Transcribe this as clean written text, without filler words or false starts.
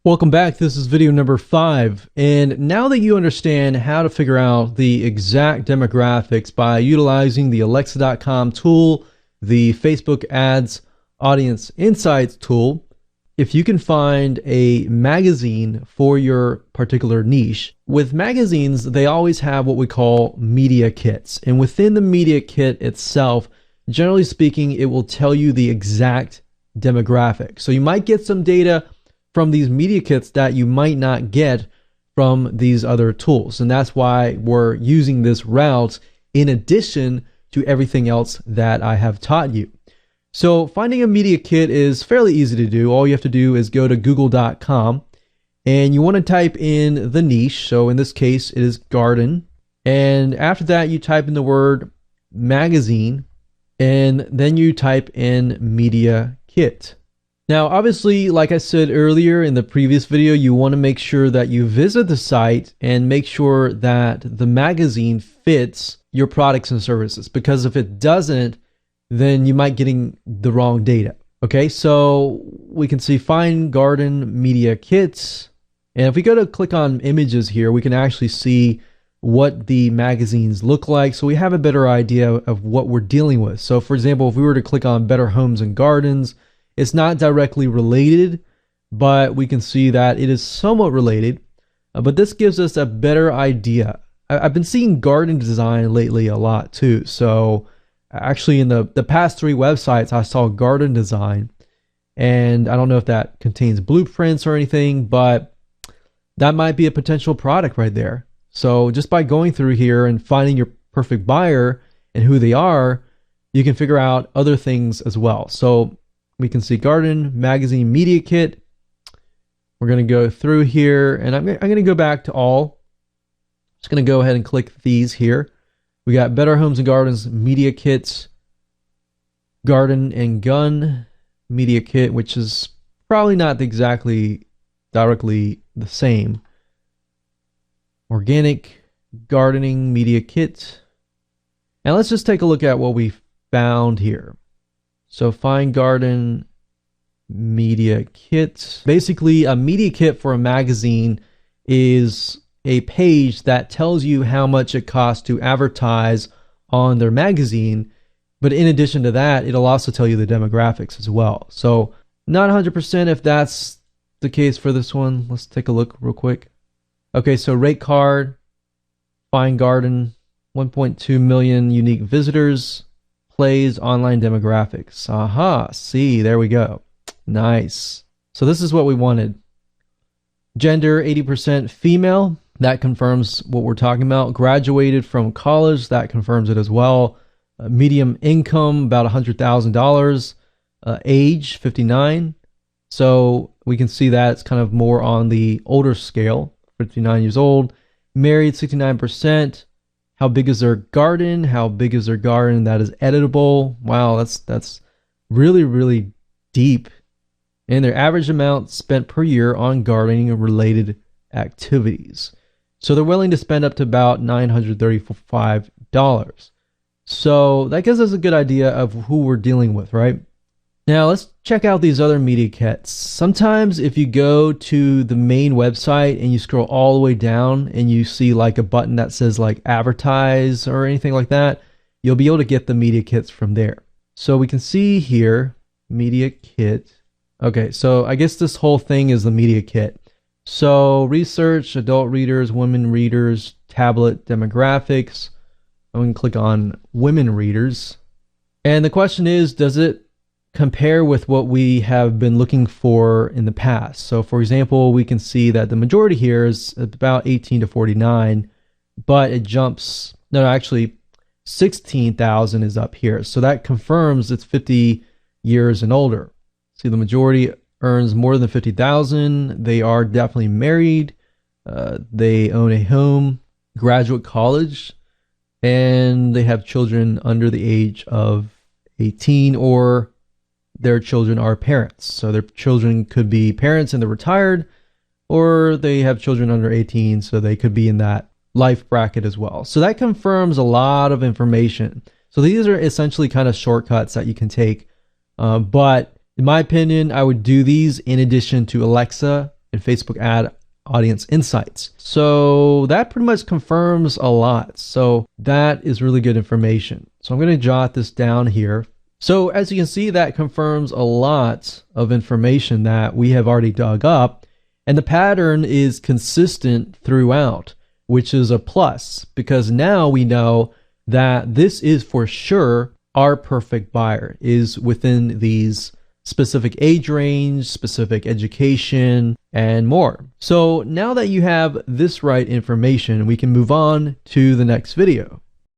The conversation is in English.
Welcome back. This is video number 5. And now that you understand how to figure out the exact demographics by utilizing the Alexa.com tool, the Facebook Ads Audience Insights tool, if you can find a magazine for your particular niche, with magazines, they always have what we call media kits. And within the media kit itself, generally speaking, it will tell you the exact demographic. So you might get some data from these media kits that you might not get from these other tools. And that's why we're using this route in addition to everything else that I have taught you. So finding a media kit is fairly easy to do. All you have to do is go to google.com and you want to type in the niche. So in this case, it is garden. And after that, you type in the word magazine and then you type in media kit. Now, obviously, like I said earlier in the previous video, you want to make sure that you visit the site and make sure that the magazine fits your products and services, because if it doesn't, then you might getting the wrong data. Okay, so we can see find garden media kits. And if we go to click on images here, we can actually see what the magazines look like. So we have a better idea of what we're dealing with. So for example, if we were to click on Better Homes and Gardens, it's not directly related, but we can see that it is somewhat related. But this gives us a better idea. I've been seeing garden design lately a lot too. So actually in the past 3 websites, I saw garden design. And I don't know if that contains blueprints or anything, but that might be a potential product right there. So just by going through here and finding your perfect buyer and who they are, you can figure out other things as well. So we can see garden magazine media kit. We're going to go through here and I'm going to go back to all. Just going to go ahead and click these here. We got Better Homes and Gardens media kits, garden and gun media kit, which is probably not exactly directly the same. Organic gardening media kit. And let's just take a look at what we found here. So find garden media kit. Basically, a media kit for a magazine is a page that tells you how much it costs to advertise on their magazine. But in addition to that, it'll also tell you the demographics as well. So not 100% if that's the case for this one. Let's take a look real quick. Okay, so rate card, find garden, 1.2 million unique visitors. Plays online demographics. Aha, see, there we go. Nice. So this is what we wanted. Gender, 80% female. That confirms what we're talking about. Graduated from college. That confirms it as well. Medium income, about $100,000. Age, 59. So we can see that it's kind of more on the older scale. 59 years old. Married, 69%. How big is their garden? How big is their garden that is editable? Wow, that's really, really deep. And their average amount spent per year on gardening and related activities. So they're willing to spend up to about $935. So that gives us a good idea of who we're dealing with, right? Now let's check out these other media kits. Sometimes if you go to the main website and you scroll all the way down and you see like a button that says like advertise or anything like that, you'll be able to get the media kits from there. So we can see here, media kit. Okay, so I guess this whole thing is the media kit. So research, adult readers, women readers, tablet demographics. I'm going to click on women readers. And the question is, does it compare with what we have been looking for in the past? So for example, we can see that the majority here is about 18 to 49, but it jumps, no, actually 16,000 is up here. So that confirms it's 50 years and older. See, the majority earns more than 50,000. They are definitely married. They own a home, graduate college, and they have children under the age of 18, or their children are parents. So their children could be parents and they're retired, or they have children under 18, so they could be in that life bracket as well. So that confirms a lot of information. So these are essentially kind of shortcuts that you can take. But in my opinion, I would do these in addition to Alexa and Facebook ad audience insights. So that pretty much confirms a lot. So that is really good information. So I'm going to jot this down here. So as you can see, that confirms a lot of information that we have already dug up, and the pattern is consistent throughout, which is a plus, because now we know that this is for sure our perfect buyer, is within these specific age range, specific education, and more. So now that you have this right information, we can move on to the next video.